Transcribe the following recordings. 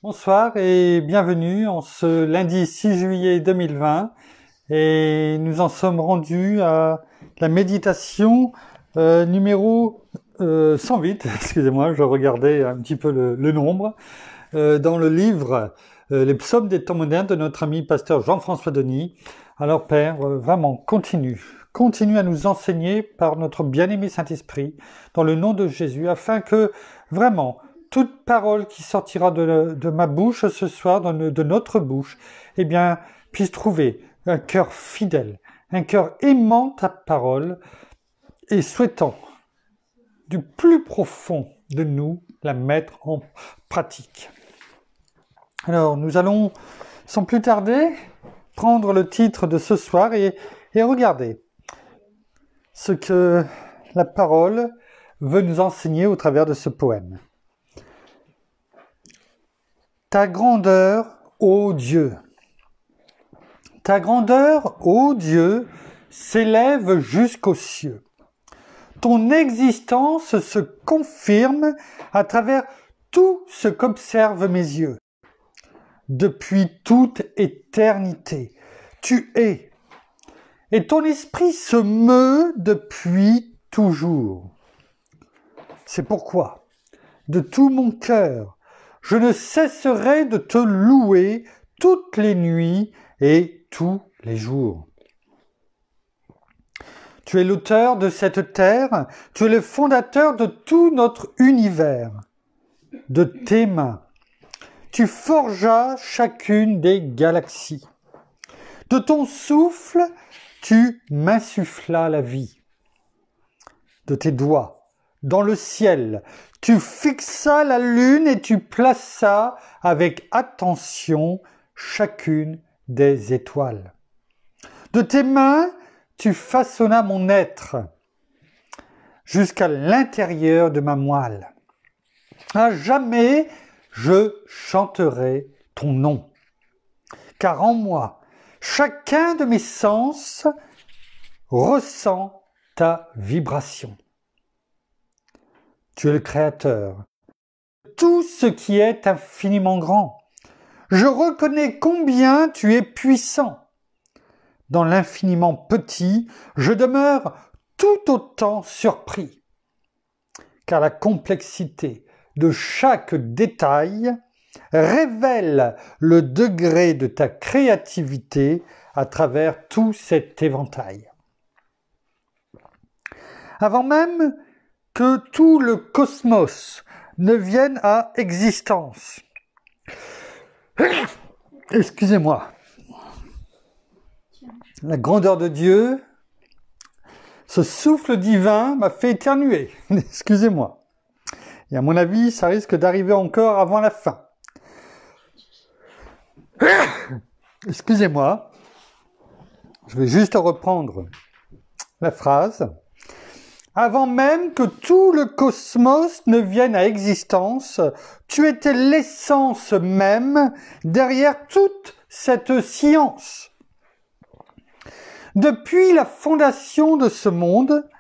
Bonsoir et bienvenue en ce lundi 6 juillet 2020 et nous en sommes rendus à la méditation numéro 108, excusez-moi, je regardais un petit peu le nombre, dans le livre Les psaumes des temps modernes de notre ami pasteur Jean-François Denis. Alors Père, vraiment continue à nous enseigner par notre bien-aimé Saint-Esprit dans le nom de Jésus afin que vraiment toute parole qui sortira de ma bouche ce soir, de notre bouche, eh bien, puisse trouver un cœur fidèle, un cœur aimant ta parole et souhaitant du plus profond de nous la mettre en pratique. Alors, nous allons, sans plus tarder, prendre le titre de ce soir et regarder ce que la parole veut nous enseigner au travers de ce poème. Ta grandeur, ô Dieu, ta grandeur, ô Dieu, s'élève jusqu'aux cieux. Ton existence se confirme à travers tout ce qu'observent mes yeux. Depuis toute éternité, tu es, et ton esprit se meut depuis toujours. C'est pourquoi, de tout mon cœur, je ne cesserai de te louer toutes les nuits et tous les jours. Tu es l'auteur de cette terre, tu es le fondateur de tout notre univers. De tes mains, tu forgeas chacune des galaxies. De ton souffle, tu m'insufflas la vie. De tes doigts, dans le ciel, tu fixas la lune et tu plaças avec attention chacune des étoiles. De tes mains, tu façonnas mon être jusqu'à l'intérieur de ma moelle. À jamais, je chanterai ton nom. Car en moi, chacun de mes sens ressent ta vibration. Tu es le créateur. Tout ce qui est infiniment grand. Je reconnais combien tu es puissant. Dans l'infiniment petit, je demeure tout autant surpris. Car la complexité de chaque détail révèle le degré de ta créativité à travers tout cet éventail. Avant même que tout le cosmos ne vienne à existence. Excusez-moi. La grandeur de Dieu, ce souffle divin m'a fait éternuer. Excusez-moi. Et à mon avis, ça risque d'arriver encore avant la fin. Excusez-moi. Je vais juste reprendre la phrase. Avant même que tout le cosmos ne vienne à existence, tu étais l'essence même derrière toute cette science. Depuis la fondation de ce monde,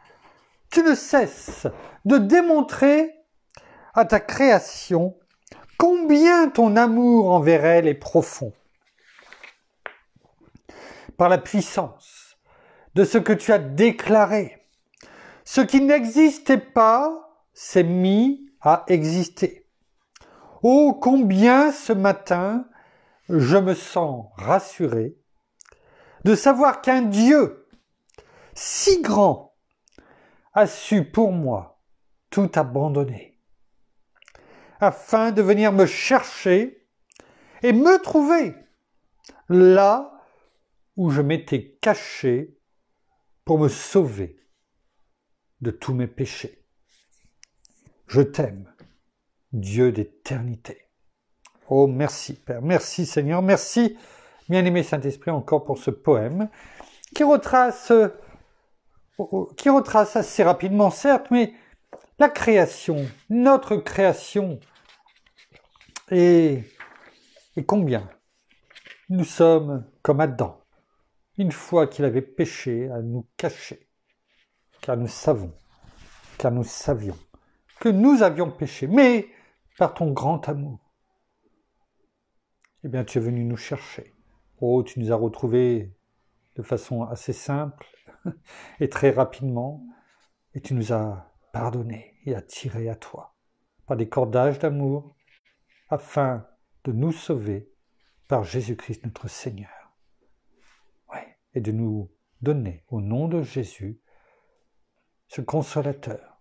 tu ne cesses de démontrer à ta création combien ton amour envers elle est profond. Par la puissance de ce que tu as déclaré, ce qui n'existait pas s'est mis à exister. Oh, combien ce matin je me sens rassuré de savoir qu'un Dieu si grand a su pour moi tout abandonner, afin de venir me chercher et me trouver là où je m'étais caché pour me sauver de tous mes péchés. Je t'aime, Dieu d'éternité. Oh, merci Père, merci Seigneur, merci bien-aimé Saint-Esprit encore pour ce poème qui retrace assez rapidement, certes, mais la création, notre création, et combien nous sommes comme Adam, une fois qu'il avait péché, à nous cacher, car nous savions que nous avions péché, mais par ton grand amour, eh bien, tu es venu nous chercher. Oh, tu nous as retrouvés de façon assez simple et très rapidement, et tu nous as pardonnés et attirés à toi par des cordages d'amour, afin de nous sauver par Jésus-Christ notre Seigneur. Ouais, et de nous donner, au nom de Jésus, ce consolateur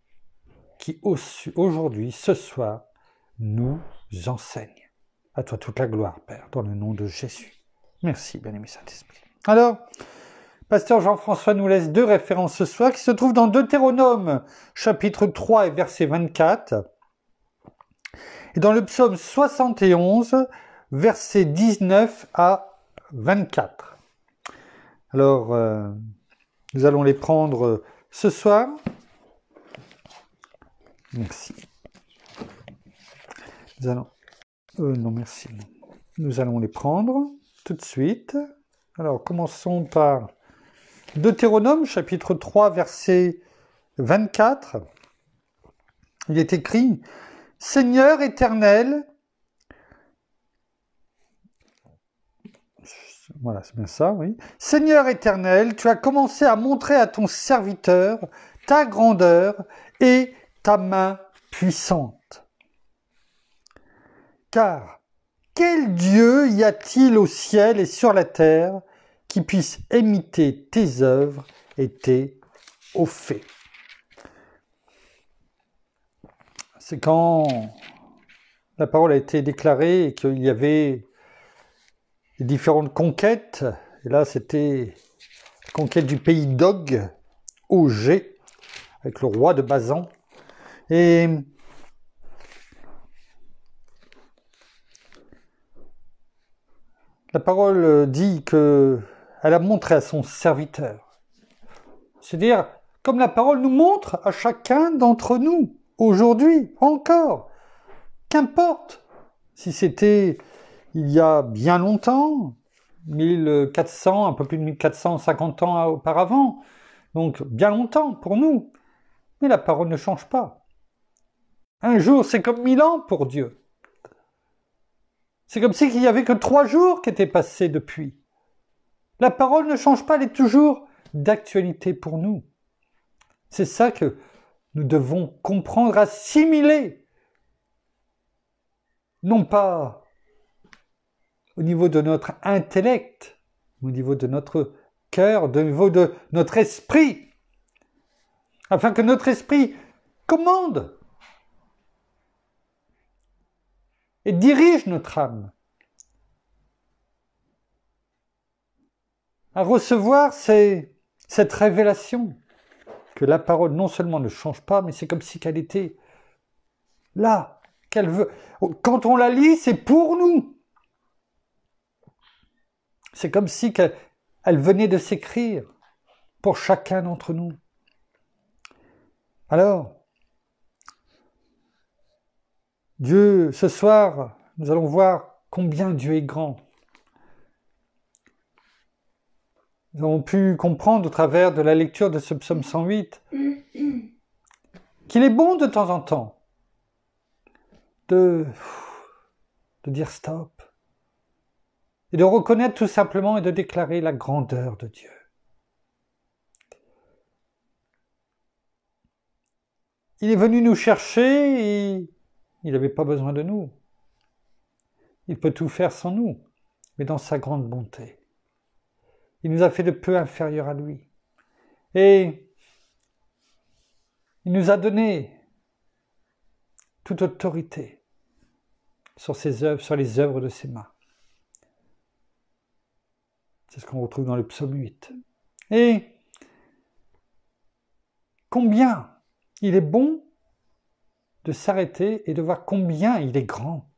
qui aujourd'hui, ce soir, nous enseigne. À toi toute la gloire, Père, dans le nom de Jésus. Merci, bien-aimé Saint-Esprit. Alors, Pasteur Jean-François nous laisse 2 références ce soir qui se trouvent dans Deutéronome, chapitre 3 et verset 24, et dans le psaume 71, versets 19 à 24. Alors, nous allons les prendre ce soir. Merci. Nous allons... non, merci. Nous allons les prendre tout de suite. Alors, commençons par Deutéronome, chapitre 3, verset 24. Il est écrit « Seigneur éternel » Voilà, c'est bien ça, oui. « Seigneur éternel, tu as commencé à montrer à ton serviteur ta grandeur et ta main puissante. Car quel Dieu y a-t-il au ciel et sur la terre qui puisse imiter tes œuvres et tes hauts faits ?» C'est quand la parole a été déclarée et qu'il y avait les différentes conquêtes. Et là, c'était la conquête du pays d'Og, Og, avec le roi de Basan. Et la parole dit qu'elle a montré à son serviteur. C'est-à-dire, comme la parole nous montre à chacun d'entre nous, aujourd'hui, encore. Qu'importe si c'était il y a bien longtemps, 1400, un peu plus de 1450 ans auparavant, donc bien longtemps pour nous. Mais la parole ne change pas. Un jour, c'est comme 1000 ans pour Dieu. C'est comme s'il n'y avait que 3 jours qui étaient passés depuis. La parole ne change pas, elle est toujours d'actualité pour nous. C'est ça que nous devons comprendre, assimiler. Non pas au niveau de notre intellect, au niveau de notre cœur, au niveau de notre esprit, afin que notre esprit commande et dirige notre âme à recevoir cette révélation que la parole non seulement ne change pas, mais c'est comme si qu'elle était là, qu'elle veut. Quand on la lit, c'est pour nous. C'est comme si elle venait de s'écrire pour chacun d'entre nous. Alors, Dieu, ce soir, nous allons voir combien Dieu est grand. Nous avons pu comprendre au travers de la lecture de ce psaume 108 qu'il est bon de temps en temps de dire stop et de reconnaître tout simplement et de déclarer la grandeur de Dieu. Il est venu nous chercher et il n'avait pas besoin de nous. Il peut tout faire sans nous, mais dans sa grande bonté. Il nous a fait de peu inférieurs à lui. Et il nous a donné toute autorité sur ses œuvres, sur les œuvres de ses mains. C'est ce qu'on retrouve dans le psaume 8. Et combien il est bon de s'arrêter et de voir combien il est grand.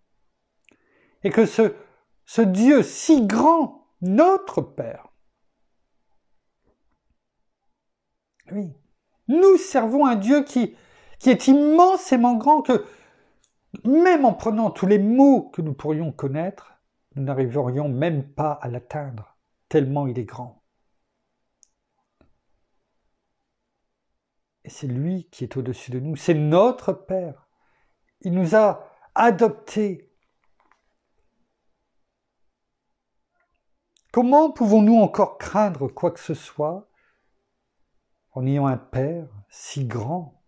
Et que ce Dieu si grand, notre Père, oui, nous servons un Dieu qui est immensément grand, que même en prenant tous les mots que nous pourrions connaître, nous n'arriverions même pas à l'atteindre, tellement il est grand. Et c'est lui qui est au-dessus de nous, c'est notre Père. Il nous a adoptés. Comment pouvons-nous encore craindre quoi que ce soit en ayant un Père si grand,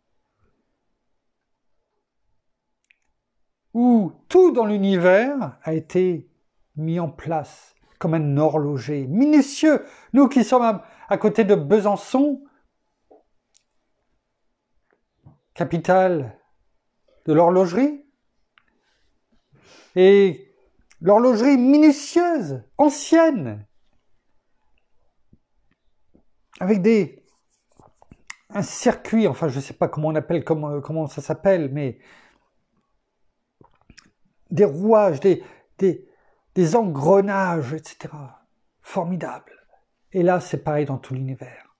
où tout dans l'univers a été mis en place comme un horloger minutieux. Nous qui sommes à côté de Besançon, capitale de l'horlogerie, et l'horlogerie minutieuse, ancienne, avec un circuit, enfin je ne sais pas comment on appelle, comment ça s'appelle, mais des rouages, des engrenages, etc. Formidable. Et là, c'est pareil dans tout l'univers.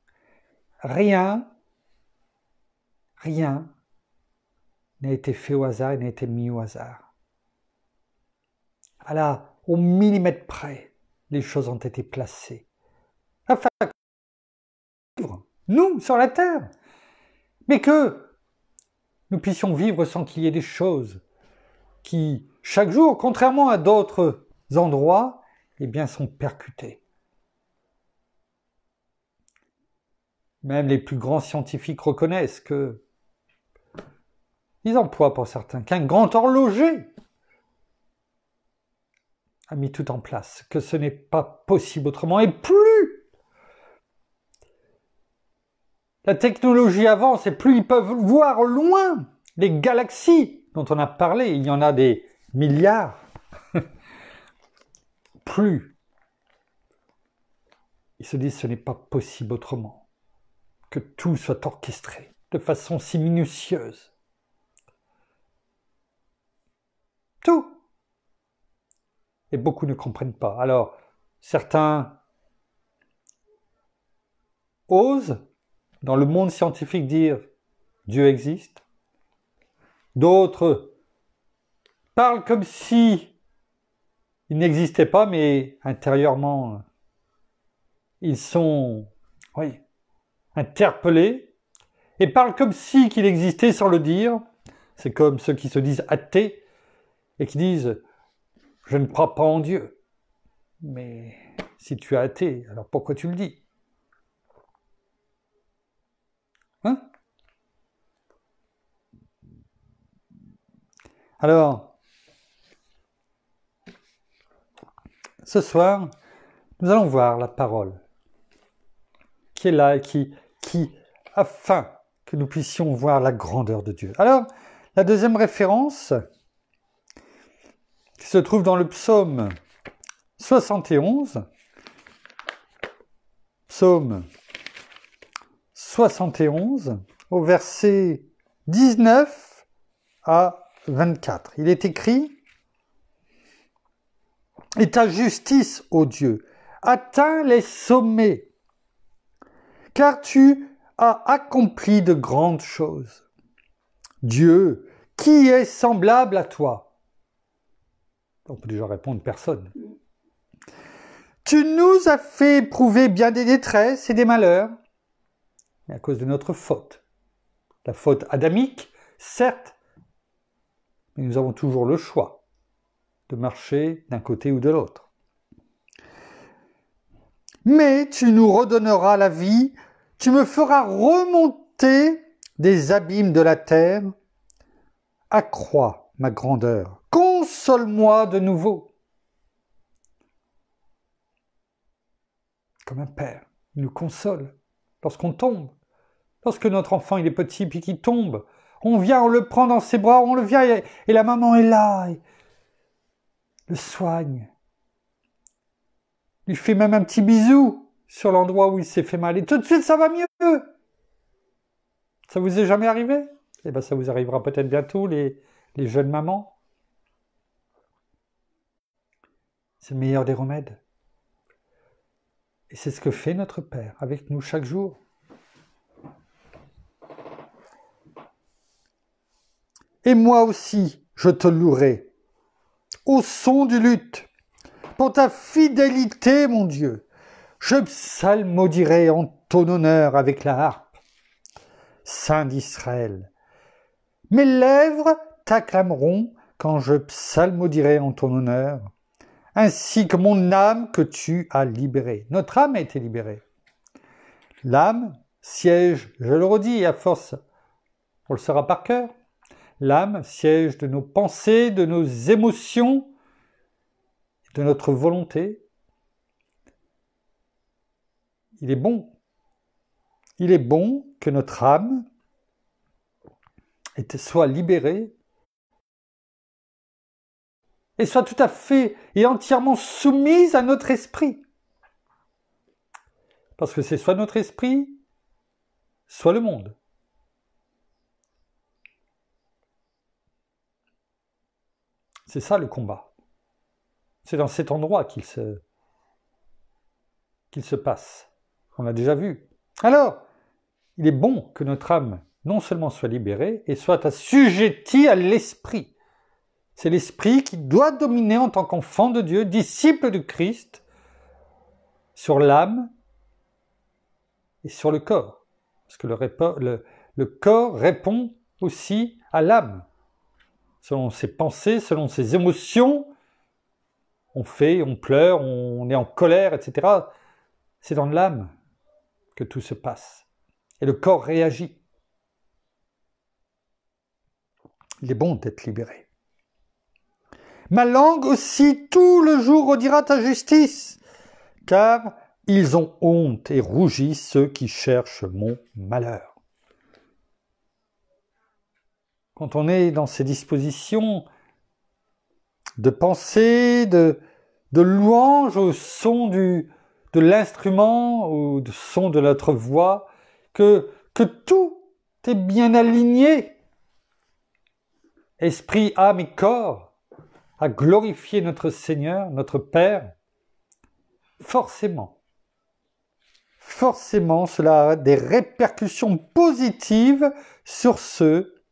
Rien n'a été fait au hasard et n'a été mis au hasard. Au millimètre près, les choses ont été placées. Afin que nous, sur la terre, mais que nous puissions vivre sans qu'il y ait des choses qui, chaque jour, contrairement à d'autres endroits, eh bien, sont percutées. Même les plus grands scientifiques reconnaissent que ils emploient pour certains qu'un grand horloger a mis tout en place, que ce n'est pas possible autrement. Et plus la technologie avance et plus ils peuvent voir loin les galaxies dont on a parlé, il y en a des milliards, plus ils se disent ce n'est pas possible autrement, que tout soit orchestré de façon si minutieuse. Tout. Et beaucoup ne comprennent pas. Alors, certains osent, dans le monde scientifique, dire Dieu existe. D'autres parlent comme si il n'existait pas, mais intérieurement, ils sont, interpellés et parlent comme si qu'il existait sans le dire. C'est comme ceux qui se disent athées et qui disent « Je ne crois pas en Dieu ». Mais si tu es athée, alors pourquoi tu le dis? Hein? Alors, ce soir, nous allons voir la parole qui est là et qui afin que nous puissions voir la grandeur de Dieu. Alors, la deuxième référence qui se trouve dans le psaume 71, psaume 71, au verset 19 à 24. Il est écrit « Et ta justice, ô Dieu, atteint les sommets, car tu as accompli de grandes choses. Dieu, qui est semblable à toi ?» On peut déjà répondre personne. « Tu nous as fait éprouver bien des détresses et des malheurs, mais à cause de notre faute. La faute adamique, certes, mais nous avons toujours le choix de marcher d'un côté ou de l'autre. Mais tu nous redonneras la vie, tu me feras remonter des abîmes de la terre, accrois ma grandeur, console-moi de nouveau. » Comme un père, il nous console lorsqu'on tombe. Lorsque notre enfant il est petit puis qu'il tombe, on vient, on le prend dans ses bras, on le vient et la maman est là, et le soigne, lui fait même un petit bisou sur l'endroit où il s'est fait mal et tout de suite ça va mieux. Ça vous est jamais arrivé? Eh bien ça vous arrivera peut-être bientôt les jeunes mamans. C'est le meilleur des remèdes. Et c'est ce que fait notre Père avec nous chaque jour. Et moi aussi, je te louerai, au son du luth, pour ta fidélité, mon Dieu. Je psalmodierai en ton honneur avec la harpe, Saint d'Israël. Mes lèvres t'acclameront quand je psalmodierai en ton honneur, ainsi que mon âme que tu as libérée. Notre âme a été libérée. L'âme, siège, je le redis, à force, on le saura par cœur, l'âme, siège de nos pensées, de nos émotions, de notre volonté. Il est bon que notre âme soit libérée et soit tout à fait et entièrement soumise à notre esprit. Parce que c'est soit notre esprit, soit le monde. C'est ça le combat. C'est dans cet endroit qu'il se passe. On l'a déjà vu. Alors, il est bon que notre âme non seulement soit libérée, et soit assujettie à l'esprit. C'est l'esprit qui doit dominer en tant qu'enfant de Dieu, disciple de Christ, sur l'âme et sur le corps. Parce que le corps répond aussi à l'âme. Selon ses pensées, selon ses émotions, on fait, on pleure, on est en colère, etc. C'est dans l'âme que tout se passe. Et le corps réagit. Il est bon d'être libéré. Ma langue aussi tout le jour redira ta justice, car ils ont honte et rougissent ceux qui cherchent mon malheur. Quand on est dans ces dispositions de pensée, de louange au son de l'instrument ou au son de notre voix, que tout est bien aligné, esprit, âme et corps, à glorifier notre Seigneur, notre Père, forcément, cela a des répercussions positives sur ceux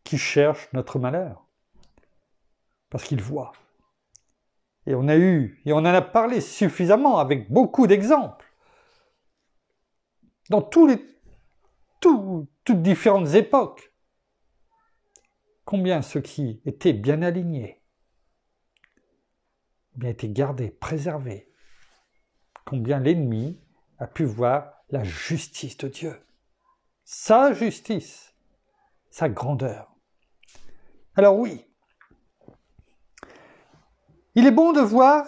qui cherchent notre malheur. Parce qu'ils voient. Et on en a parlé suffisamment avec beaucoup d'exemples. Dans toutes différentes époques. Combien ceux qui étaient bien alignés, bien été gardés, préservés. Combien l'ennemi a pu voir la justice de Dieu. Sa justice, sa grandeur. Alors oui, il est bon de voir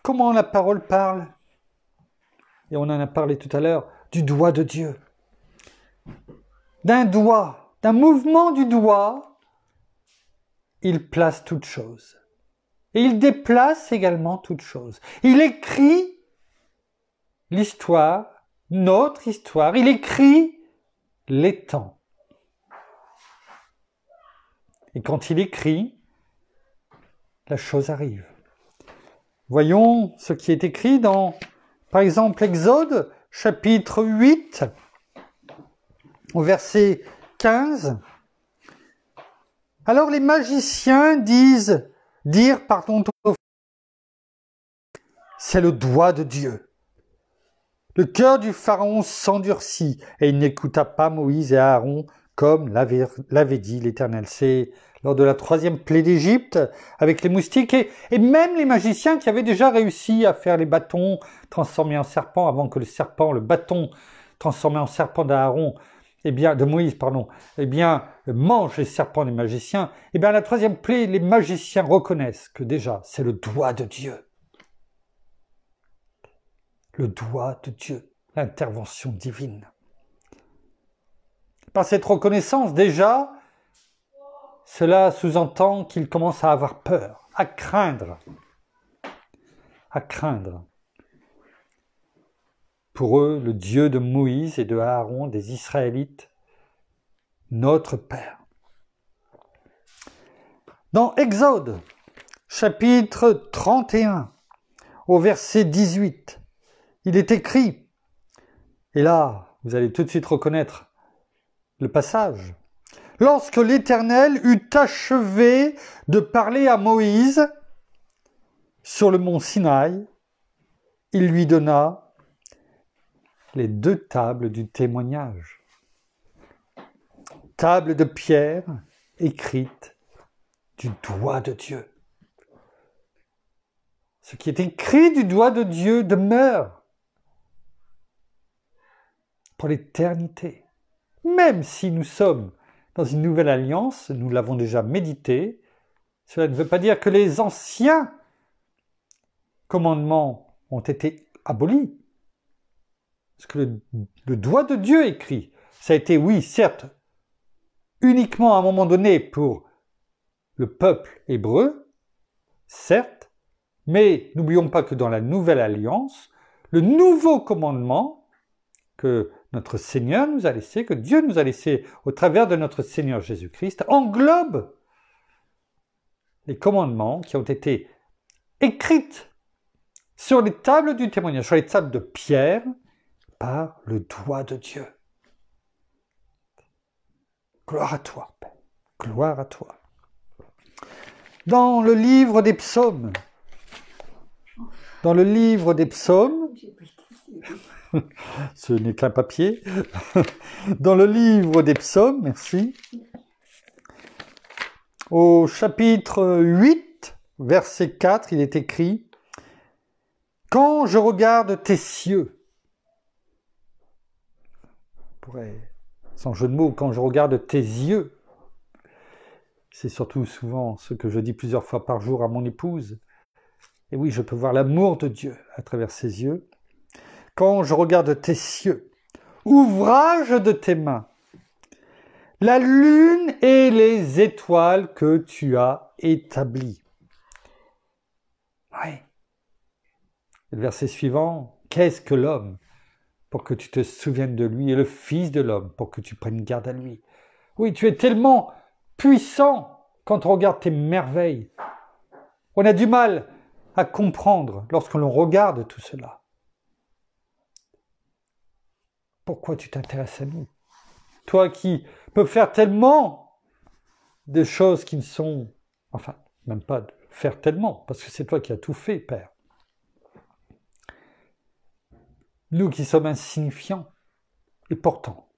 comment la parole parle. Et on en a parlé tout à l'heure, du doigt de Dieu. D'un doigt, d'un mouvement du doigt, il place toute chose. Et il déplace également toute chose. Il écrit l'histoire, notre histoire. Il écrit les temps. Et quand il écrit, la chose arrive. Voyons ce qui est écrit dans, par exemple, Exode, chapitre 8, au verset 15. Alors les magiciens dirent, c'est le doigt de Dieu. Le cœur du Pharaon s'endurcit et il n'écouta pas Moïse et Aaron comme l'avait dit l'Éternel. C'est lors de la 3e plaie d'Égypte avec les moustiques et même les magiciens qui avaient déjà réussi à faire les bâtons transformés en serpents avant que le bâton transformé en serpent de Moïse, mange les serpents des magiciens. À la 3e plaie, les magiciens reconnaissent que déjà c'est le doigt de Dieu. Le doigt de Dieu, l'intervention divine. Par cette reconnaissance, déjà, cela sous-entend qu'ils commencent à avoir peur, à craindre. Pour eux, le Dieu de Moïse et de Aaron, des Israélites, notre Père. Dans Exode, chapitre 31, au verset 18, il est écrit, et là, vous allez tout de suite reconnaître le passage. Lorsque l'Éternel eut achevé de parler à Moïse sur le mont Sinaï, il lui donna les 2 tables du témoignage. Tables de pierre écrites du doigt de Dieu. ce qui est écrit du doigt de Dieu demeure pour l'éternité. Même si nous sommes dans une nouvelle alliance, nous l'avons déjà médité, cela ne veut pas dire que les anciens commandements ont été abolis. Parce que le doigt de Dieu écrit, ça a été, oui, certes, uniquement à un moment donné pour le peuple hébreu, certes, mais n'oublions pas que dans la nouvelle alliance, le nouveau commandement que notre Seigneur nous a laissé, que Dieu nous a laissé au travers de notre Seigneur Jésus-Christ, englobe les commandements qui ont été écrits sur les tables du témoignage, sur les tables de pierre, par le doigt de Dieu. Gloire à toi, Père. Gloire à toi. Dans le livre des psaumes, ce n'est qu'un papier, dans le livre des psaumes, merci, au chapitre 8, verset 4, il est écrit « Quand je regarde tes cieux », sans jeu de mots, quand je regarde tes yeux, c'est surtout souvent ce que je dis plusieurs fois par jour à mon épouse, et oui, je peux voir l'amour de Dieu à travers ses yeux. Quand je regarde tes cieux, ouvrage de tes mains, la lune et les étoiles que tu as établies. Oui. Le verset suivant, qu'est-ce que l'homme pour que tu te souviennes de lui, et le Fils de l'homme pour que tu prennes garde à lui. Oui, tu es tellement puissant quand on regarde tes merveilles. On a du mal à comprendre lorsque l'on regarde tout cela. Pourquoi tu t'intéresses à nous? Toi qui peux faire tellement de choses qui ne sont... Enfin, même pas de faire tellement, parce que c'est toi qui as tout fait, Père. Nous qui sommes insignifiants, et pourtant,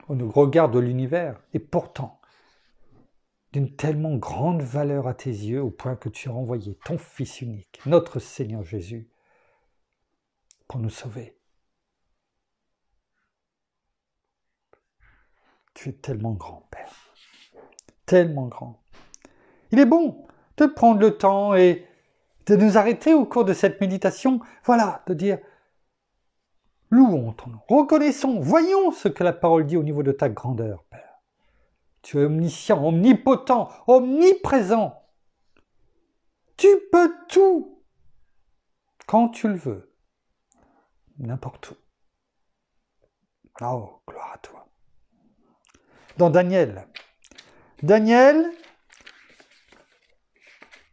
on nous regarde de l'univers, et pourtant, d'une tellement grande valeur à tes yeux, au point que tu as envoyé ton Fils unique, notre Seigneur Jésus, pour nous sauver. Tu es tellement grand, Père, tellement grand. Il est bon de prendre le temps et de nous arrêter au cours de cette méditation, voilà, de dire louons ton nom, reconnaissons, voyons ce que la parole dit au niveau de ta grandeur, Père. Tu es omniscient, omnipotent, omniprésent. Tu peux tout, quand tu le veux, n'importe où. Oh, gloire à toi. Dans Daniel,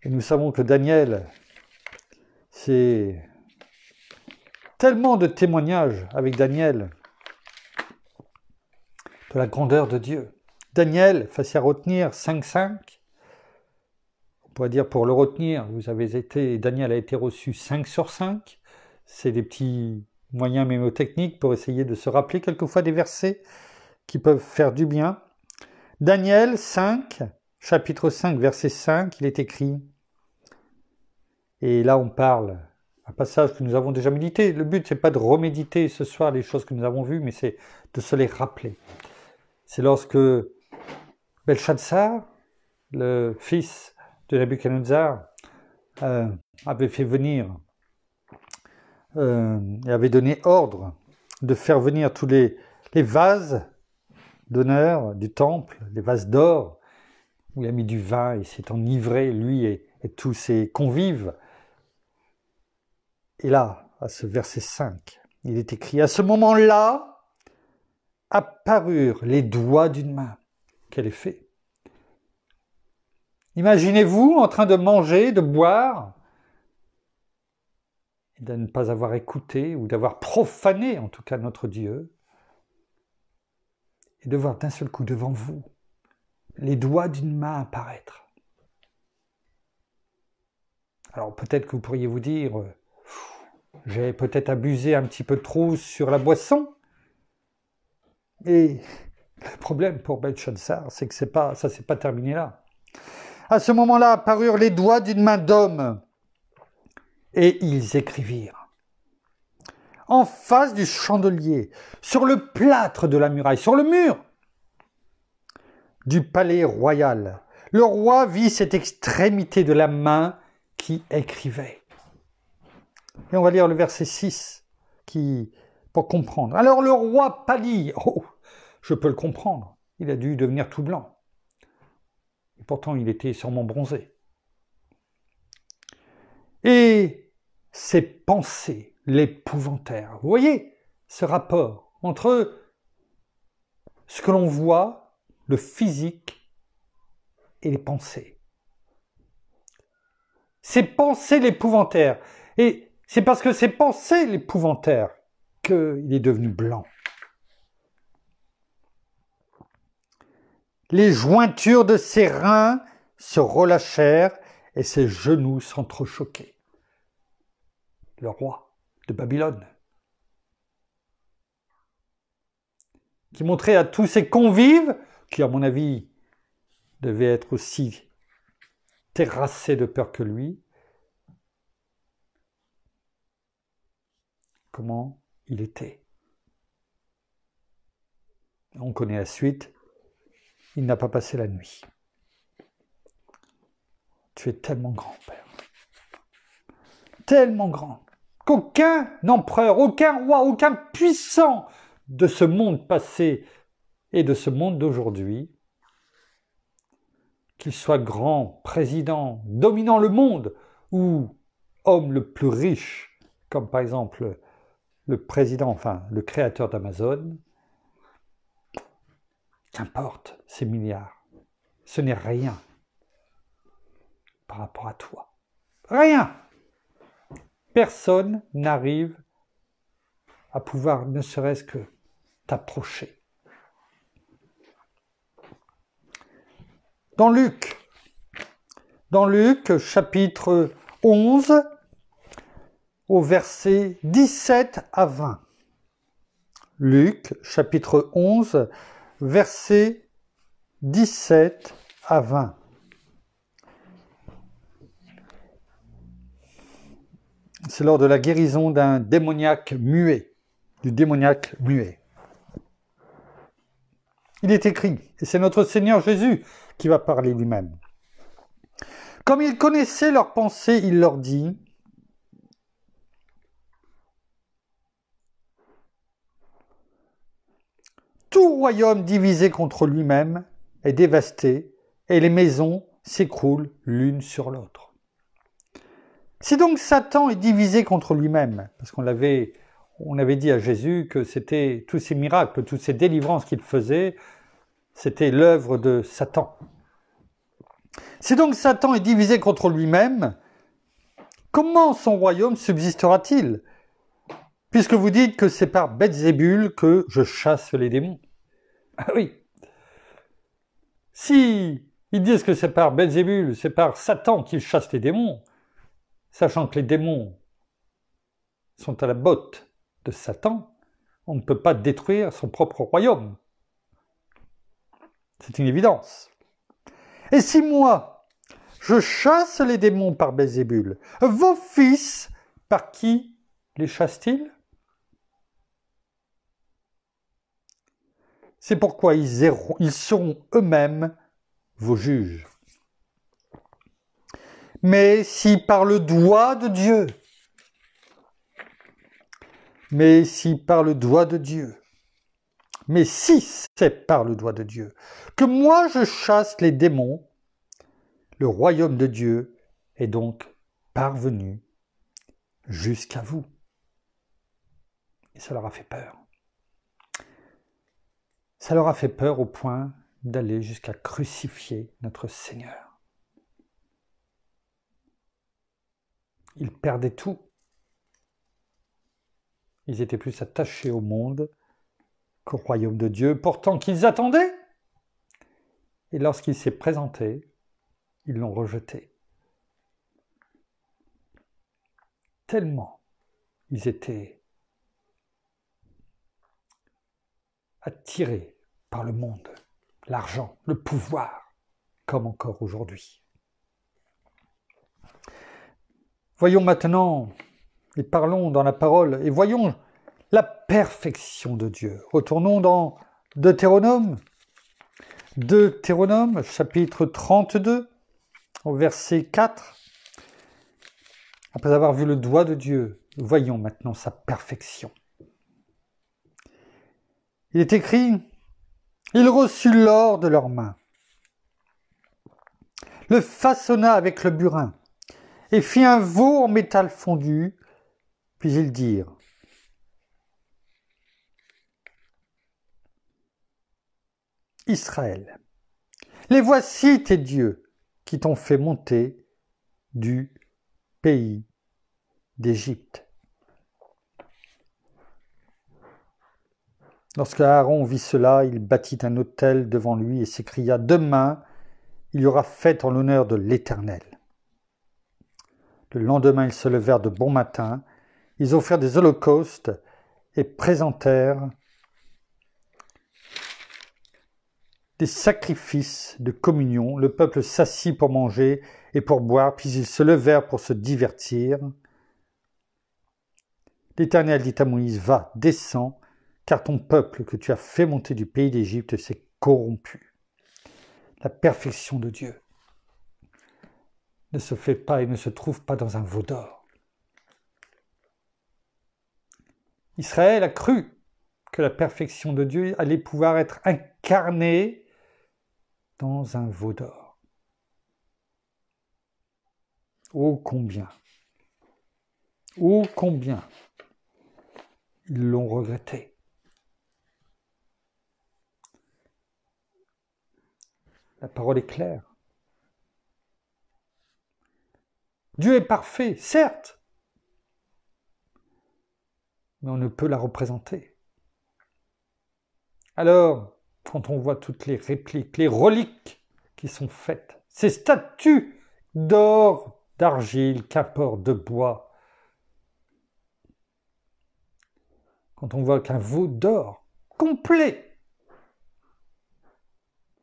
et nous savons que Daniel, c'est tellement de témoignages avec Daniel de la grandeur de Dieu. Daniel, facile à retenir, 5,5. On pourrait dire pour le retenir, Daniel a été reçu 5 sur 5. C'est des petits moyens mémotechniques pour essayer de se rappeler quelquefois des versets qui peuvent faire du bien. Daniel 5, chapitre 5, verset 5, il est écrit, et là on parle, un passage que nous avons déjà médité. Le but, c'est pas de reméditer ce soir les choses que nous avons vues, mais c'est de se les rappeler. C'est lorsque Belshazzar, le fils de Nabuchodonosor, avait fait venir, et avait donné ordre de faire venir tous les vases d'honneur du temple, les vases d'or, où il a mis du vin et s'est enivré, lui et tous ses convives. Et là, à ce verset 5, il est écrit, à ce moment-là, apparurent les doigts d'une main. Quel effet! Imaginez-vous en train de manger, de boire, et de ne pas avoir écouté ou d'avoir profané, en tout cas, notre Dieu, et de voir d'un seul coup devant vous les doigts d'une main apparaître. Alors peut-être que vous pourriez vous dire, j'ai peut-être abusé un petit peu trop sur la boisson, et le problème pour Belshazzar, c'est que ça s'est pas terminé là. À ce moment-là apparurent les doigts d'une main d'homme, Et ils écrivirent. En face du chandelier, sur le plâtre de la muraille, sur le mur du palais royal, le roi vit cette extrémité de la main qui écrivait. Et on va lire le verset 6 pour comprendre. Alors le roi pâlit. Oh, je peux le comprendre. Il a dû devenir tout blanc. Et pourtant, il était sûrement bronzé. Et ses pensées l'épouvantèrent. Vous voyez ce rapport entre ce que l'on voit, le physique et les pensées. Ses pensées l'épouvantèrent. Et c'est parce que ses pensées l'épouvantèrent qu'il est devenu blanc. Les jointures de ses reins se relâchèrent et ses genoux s'entrechoquaient. Le roi de Babylone, qui montrait à tous ses convives, qui à mon avis devaient être aussi terrassés de peur que lui, comment il était. On connaît la suite. Il n'a pas passé la nuit. Tu es tellement grand, Père. Tellement grand. Qu'aucun empereur, aucun roi, aucun puissant de ce monde passé et de ce monde d'aujourd'hui, qu'il soit grand, président, dominant le monde, ou homme le plus riche, comme par exemple le président, enfin le créateur d'Amazon, qu'importe ces milliards, ce n'est rien par rapport à toi. Rien. Personne n'arrive à pouvoir ne serait-ce que t'approcher. Dans Luc chapitre 11, au verset 17 à 20. Luc chapitre 11, verset 17 à 20. C'est lors de la guérison d'un démoniaque muet, du démoniaque muet. Il est écrit, et c'est notre Seigneur Jésus qui va parler lui-même. Comme il connaissait leurs pensées, il leur dit, tout royaume divisé contre lui-même est dévasté, et les maisons s'écroulent l'une sur l'autre. Si donc Satan est divisé contre lui-même, parce qu'on avait dit à Jésus que c'était tous ces miracles, toutes ces délivrances qu'il faisait, c'était l'œuvre de Satan. Si donc Satan est divisé contre lui-même, comment son royaume subsistera-t-il? Puisque vous dites que c'est par Belzébul que je chasse les démons. Ah oui. Si ils disent que c'est par Belzébul, c'est par Satan qu'il chasse les démons, sachant que les démons sont à la botte de Satan, on ne peut pas détruire son propre royaume. C'est une évidence. Et si moi, je chasse les démons par Belzébul, vos fils, par qui les chassent-ils? C'est pourquoi ils seront eux-mêmes vos juges. Mais si par le doigt de Dieu, mais si c'est par le doigt de Dieu, que moi je chasse les démons, le royaume de Dieu est donc parvenu jusqu'à vous. Et ça leur a fait peur. Ça leur a fait peur au point d'aller jusqu'à crucifier notre Seigneur. Ils perdaient tout. Ils étaient plus attachés au monde qu'au royaume de Dieu, pourtant qu'ils attendaient. Et lorsqu'il s'est présenté, ils l'ont rejeté. Tellement ils étaient attirés par le monde, l'argent, le pouvoir, comme encore aujourd'hui. Voyons maintenant, et parlons dans la parole, et voyons la perfection de Dieu. Retournons dans Deutéronome, chapitre 32, au verset 4. Après avoir vu le doigt de Dieu, voyons maintenant sa perfection. Il est écrit, « Il reçut l'or de leurs mains, le façonna avec le burin, et fit un veau en métal fondu, puis ils dirent, Israël, les voici tes dieux qui t'ont fait monter du pays d'Égypte. » Lorsque Aaron vit cela, il bâtit un autel devant lui et s'écria, « Demain, il y aura fête en l'honneur de l'Éternel. » Le lendemain, ils se levèrent de bon matin, ils offrirent des holocaustes et présentèrent des sacrifices de communion. Le peuple s'assit pour manger et pour boire, puis ils se levèrent pour se divertir. L'Éternel dit à Moïse, « Va, descends, car ton peuple que tu as fait monter du pays d'Égypte s'est corrompu. » La perfection de Dieu ne se fait pas et ne se trouve pas dans un veau d'or. Israël a cru que la perfection de Dieu allait pouvoir être incarnée dans un veau d'or. Oh combien ils l'ont regretté. La parole est claire. Dieu est parfait, certes, mais on ne peut la représenter. Alors, quand on voit toutes les répliques, les reliques qui sont faites, ces statues d'or, d'argile, qu'importe, de bois, quand on voit qu'un veau d'or complet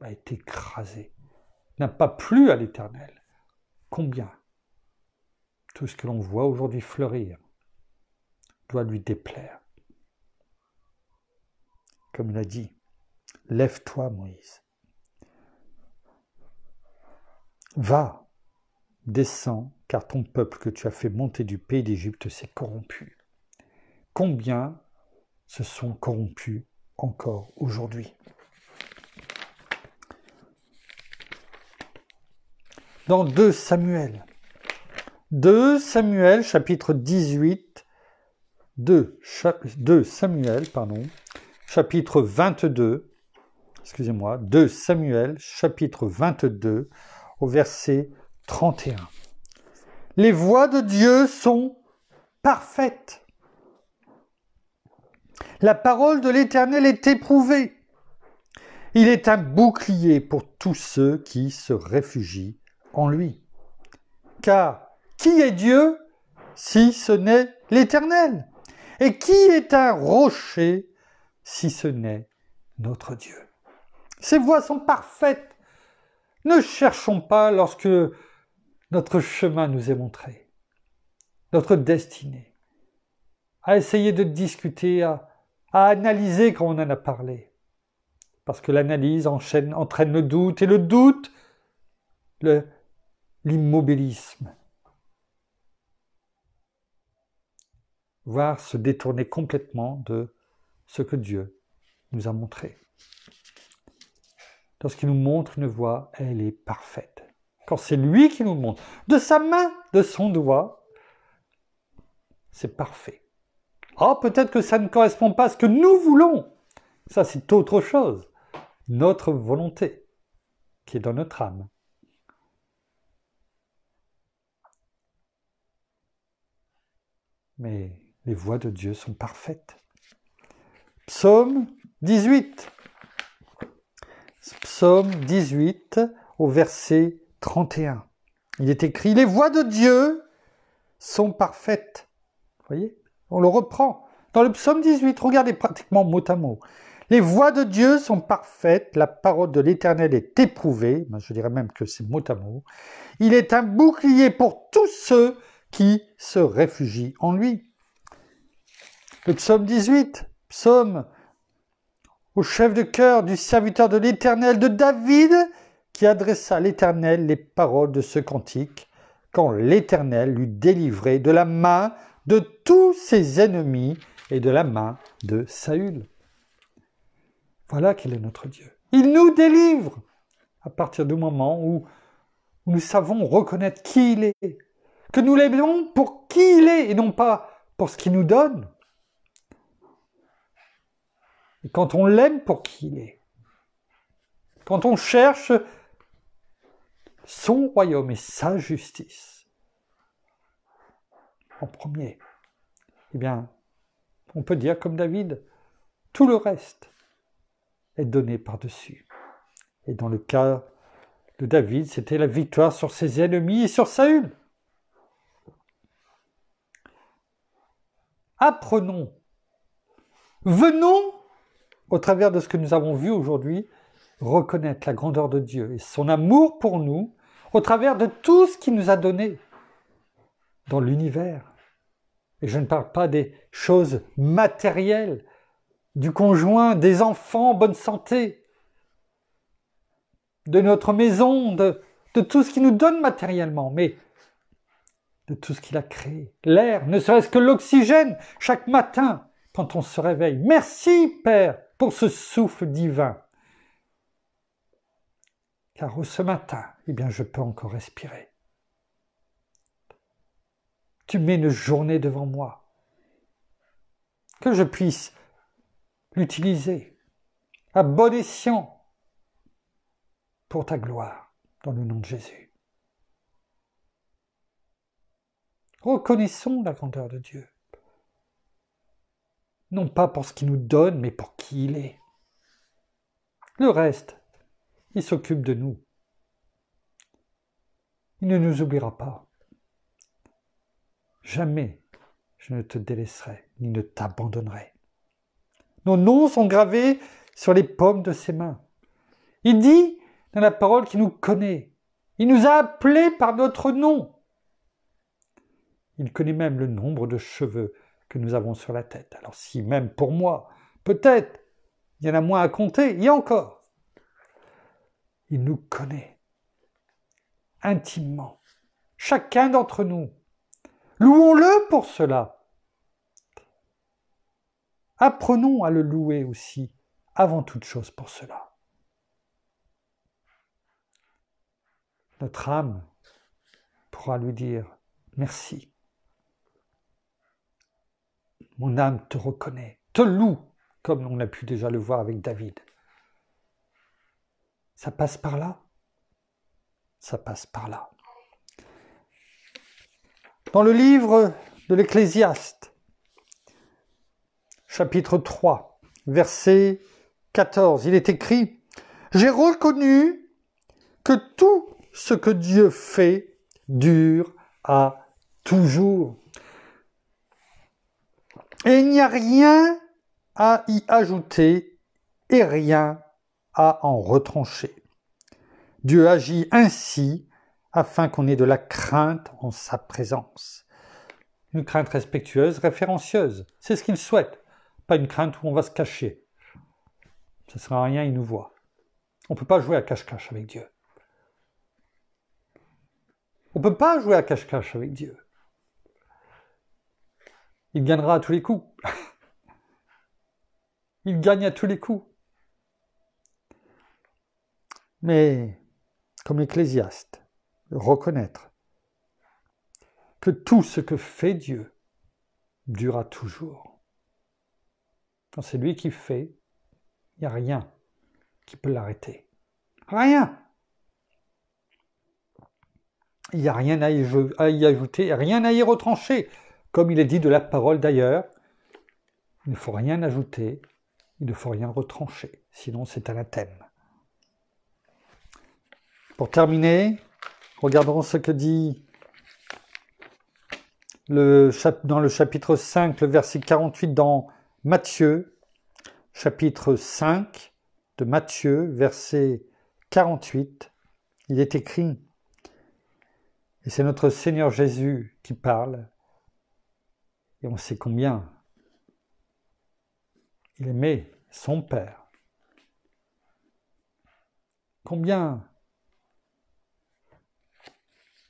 a été écrasé, n'a pas plu à l'Éternel, combien tout ce que l'on voit aujourd'hui fleurir doit lui déplaire. Comme il a dit, « Lève-toi, Moïse. Va, descends, car ton peuple que tu as fait monter du pays d'Égypte s'est corrompu. » Combien se sont corrompus encore aujourd'hui? Dans 2 Samuel, chapitre 18, 2 Samuel, chapitre 22, 2 Samuel, chapitre 22, au verset 31. Les voies de Dieu sont parfaites. La parole de l'Éternel est éprouvée. Il est un bouclier pour tous ceux qui se réfugient en lui. Car qui est Dieu si ce n'est l'Éternel? Et qui est un rocher si ce n'est notre Dieu? Ces voies sont parfaites. Ne cherchons pas lorsque notre chemin nous est montré, notre destinée, à essayer de discuter, à analyser quand on en a parlé. Parce que l'analyse entraîne le doute, et le doute, l'immobilisme. Voire se détourner complètement de ce que Dieu nous a montré. Lorsqu'il nous montre une voie, elle est parfaite. Quand c'est lui qui nous montre, de sa main, de son doigt, c'est parfait. Ah, peut-être que ça ne correspond pas à ce que nous voulons. Ça, c'est autre chose. Notre volonté, qui est dans notre âme. Mais les voies de Dieu sont parfaites. Psaume 18. Psaume 18, au verset 31. Il est écrit, « Les voies de Dieu sont parfaites. » Vous voyez? On le reprend. Dans le psaume 18, regardez pratiquement mot à mot. « Les voies de Dieu sont parfaites, la parole de l'Éternel est éprouvée. » Je dirais même que c'est mot à mot. « Il est un bouclier pour tous ceux qui se réfugient en lui. Le psaume 18, psaume au chef de chœur du serviteur de l'Éternel, de David, qui adressa à l'Éternel les paroles de ce cantique, quand l'Éternel l'eut délivré de la main de tous ses ennemis et de la main de Saül. Voilà quel est notre Dieu. Il nous délivre à partir du moment où nous savons reconnaître qui il est, que nous l'aimons pour qui il est et non pas pour ce qu'il nous donne. Et quand on l'aime pour qui il est, quand on cherche son royaume et sa justice en premier, eh bien, on peut dire comme David, tout le reste est donné par-dessus. Et dans le cas de David, c'était la victoire sur ses ennemis et sur Saül. Apprenons, venons, au travers de ce que nous avons vu aujourd'hui, reconnaître la grandeur de Dieu et son amour pour nous, au travers de tout ce qu'il nous a donné dans l'univers. Et je ne parle pas des choses matérielles, du conjoint, des enfants en bonne santé, de notre maison, de tout ce qu'il nous donne matériellement, mais de tout ce qu'il a créé. L'air, ne serait-ce que l'oxygène, chaque matin, quand on se réveille. Merci, Père, pour ce souffle divin. Car ce matin, eh bien, je peux encore respirer. Tu mets une journée devant moi. Que je puisse l'utiliser à bon escient pour ta gloire, dans le nom de Jésus. Reconnaissons la grandeur de Dieu. Non pas pour ce qu'il nous donne, mais pour qui il est. Le reste, il s'occupe de nous. Il ne nous oubliera pas. Jamais je ne te délaisserai, ni ne t'abandonnerai. Nos noms sont gravés sur les paumes de ses mains. Il dit dans la parole qu'il nous connaît. Il nous a appelés par notre nom. Il connaît même le nombre de cheveux que nous avons sur la tête. Alors si même pour moi, peut-être, il y en a moins à compter, et encore. Il nous connaît intimement. Chacun d'entre nous. Louons-le pour cela. Apprenons à le louer aussi, avant toute chose pour cela. Notre âme pourra lui dire merci. Mon âme te reconnaît, te loue, comme on a pu déjà le voir avec David. Ça passe par là. Ça passe par là. Dans le livre de l'Ecclésiaste, chapitre 3, verset 14, il est écrit « J'ai reconnu que tout ce que Dieu fait dure à toujours. Et il n'y a rien à y ajouter et rien à en retrancher. Dieu agit ainsi afin qu'on ait de la crainte en sa présence. » Une crainte respectueuse, référencieuse. C'est ce qu'il souhaite. Pas une crainte où on va se cacher. Ça ne sert à rien, il nous voit. On ne peut pas jouer à cache-cache avec Dieu. On ne peut pas jouer à cache-cache avec Dieu. Il gagnera à tous les coups. Il gagne à tous les coups. Mais, comme l'Ecclésiaste, reconnaître que tout ce que fait Dieu durera toujours. Quand c'est lui qui fait, il n'y a rien qui peut l'arrêter. Rien. Il n'y a rien à y ajouter, rien à y retrancher. Comme il est dit de la parole d'ailleurs, il ne faut rien ajouter, il ne faut rien retrancher, sinon c'est anathème. Pour terminer, regardons ce que dit dans le chapitre 5, le verset 48 dans Matthieu, chapitre 5 de Matthieu, verset 48, il est écrit Et c'est notre Seigneur Jésus qui parle. Et on sait combien il aimait son Père. Combien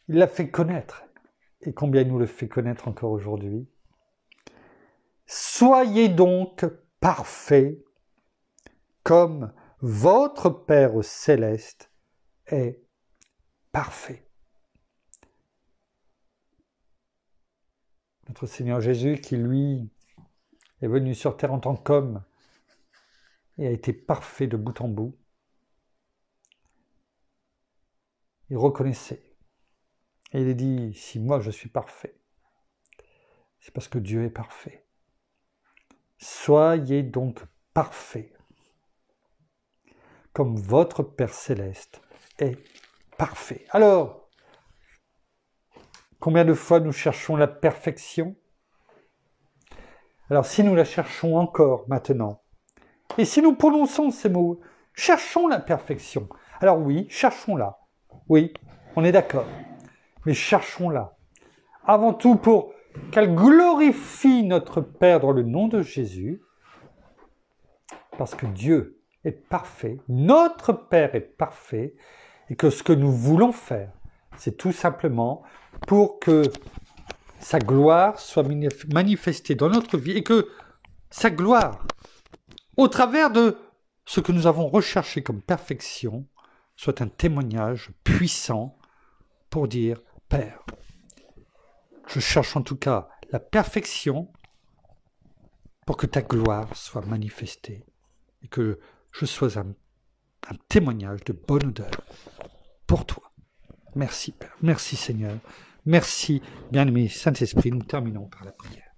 il l'a fait connaître. Et combien il nous le fait connaître encore aujourd'hui. Soyez donc parfaits comme votre Père céleste est parfait. Notre Seigneur Jésus qui, lui, est venu sur terre en tant qu'homme et a été parfait de bout en bout, il reconnaissait. Et il a dit, si moi je suis parfait, c'est parce que Dieu est parfait. Soyez donc parfaits, comme votre Père céleste est parfait. Alors, combien de fois nous cherchons la perfection? Alors, si nous la cherchons encore maintenant, et si nous prononçons ces mots, cherchons la perfection. Alors oui, cherchons-la. Oui, on est d'accord. Mais cherchons-la. Avant tout pour qu'elle glorifie notre Père dans le nom de Jésus, parce que Dieu est parfait, notre Père est parfait, et que ce que nous voulons faire, c'est tout simplement pour que sa gloire soit manifestée dans notre vie, et que sa gloire, au travers de ce que nous avons recherché comme perfection, soit un témoignage puissant pour dire « Père, je cherche en tout cas la perfection pour que ta gloire soit manifestée et que je sois un témoignage de bonne odeur pour toi. » Merci Père, merci Seigneur, merci bien-aimé Saint-Esprit. Nous terminons par la prière.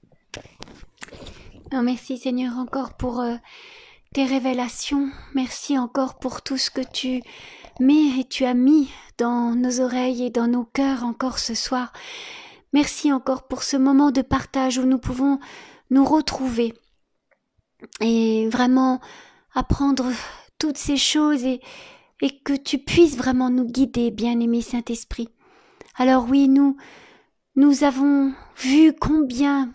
Merci Seigneur encore pour tes révélations. Merci encore pour tout ce que tu mets et tu as mis dans nos oreilles et dans nos cœurs encore ce soir. Merci encore pour ce moment de partage où nous pouvons nous retrouver et vraiment apprendre toutes ces choses et que tu puisses vraiment nous guider, bien-aimé Saint-Esprit. Alors oui, nous avons vu combien,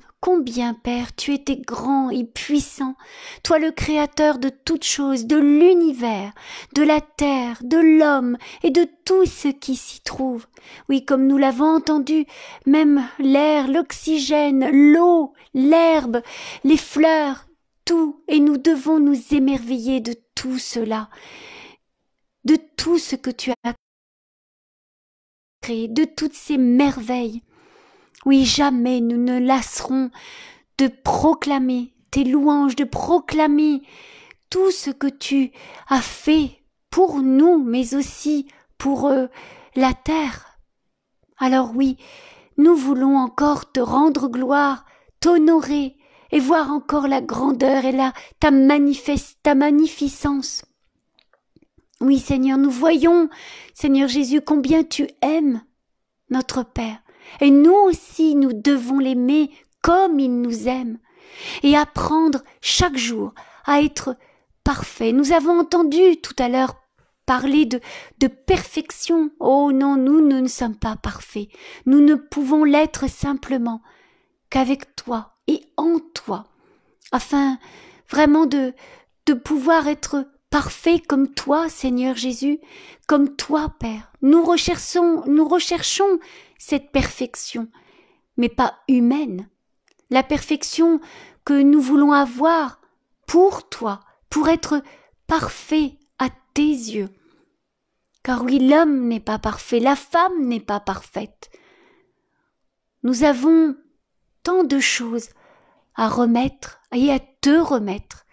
Père, tu étais grand et puissant, toi le créateur de toutes choses, de l'univers, de la terre, de l'homme et de tout ce qui s'y trouve. Oui, comme nous l'avons entendu, même l'air, l'oxygène, l'eau, l'herbe, les fleurs, tout, et nous devons nous émerveiller de tout cela, de tout ce que tu as créé, de toutes ces merveilles. Oui, jamais nous ne lasserons de proclamer tes louanges, de proclamer tout ce que tu as fait pour nous, mais aussi pour la terre. Alors oui, nous voulons encore te rendre gloire, t'honorer et voir encore la grandeur et ta magnificence. Oui, Seigneur, nous voyons, Seigneur Jésus, combien tu aimes notre Père. Et nous aussi, nous devons l'aimer comme il nous aime et apprendre chaque jour à être parfait. Nous avons entendu tout à l'heure parler de perfection. Oh non, nous ne sommes pas parfaits. Nous ne pouvons l'être simplement qu'avec toi et en toi, afin vraiment de pouvoir être parfait comme toi, Seigneur Jésus, comme toi, Père. Nous recherchons cette perfection, mais pas humaine. La perfection que nous voulons avoir pour toi, pour être parfait à tes yeux. Car oui, l'homme n'est pas parfait, la femme n'est pas parfaite. Nous avons tant de choses à remettre et à te remettre,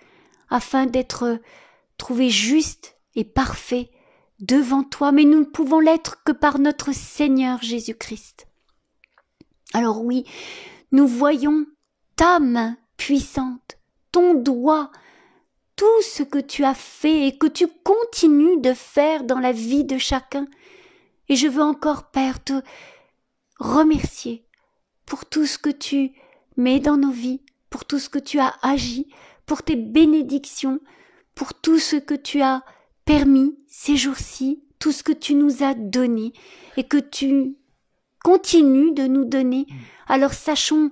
afin d'être trouvés justes et parfaits devant toi, mais nous ne pouvons l'être que par notre Seigneur Jésus-Christ. Alors oui, nous voyons ta main puissante, ton doigt, tout ce que tu as fait et que tu continues de faire dans la vie de chacun. Et je veux encore, Père, te remercier pour tout ce que tu mets dans nos vies, pour tout ce que tu as agi, pour tes bénédictions, pour tout ce que tu as permis ces jours-ci, tout ce que tu nous as donné et que tu continue de nous donner. Alors sachons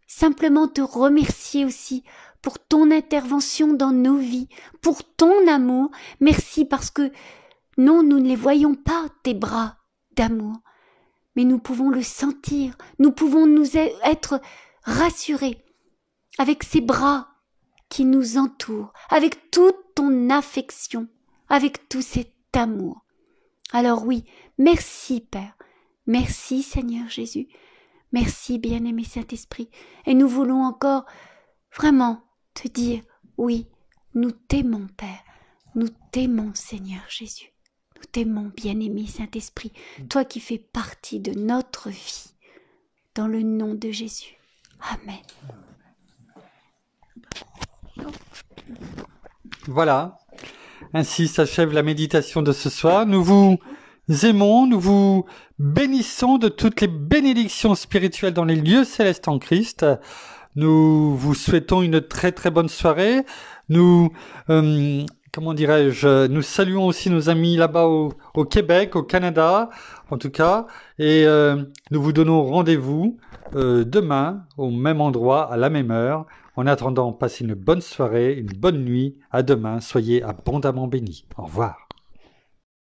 simplement te remercier aussi pour ton intervention dans nos vies, pour ton amour. Merci parce que non, nous ne les voyons pas, tes bras d'amour, mais nous pouvons le sentir, nous pouvons nous être rassurés avec ces bras qui nous entourent, avec toute ton affection, avec tout cet amour. Alors oui, merci Père, merci Seigneur Jésus, merci bien-aimé Saint-Esprit, et nous voulons encore vraiment te dire, oui, nous t'aimons Père, nous t'aimons Seigneur Jésus, nous t'aimons bien-aimé Saint-Esprit, toi qui fais partie de notre vie, dans le nom de Jésus. Amen. Voilà, ainsi s'achève la méditation de ce soir. Nous vous aimons, nous vous bénissons de toutes les bénédictions spirituelles dans les lieux célestes en Christ. Nous vous souhaitons une très très bonne soirée. Nous, nous saluons aussi nos amis là-bas au Québec, au Canada, en tout cas, et nous vous donnons rendez-vous demain au même endroit, à la même heure. En attendant, passez une bonne soirée, une bonne nuit. À demain, soyez abondamment bénis. Au revoir.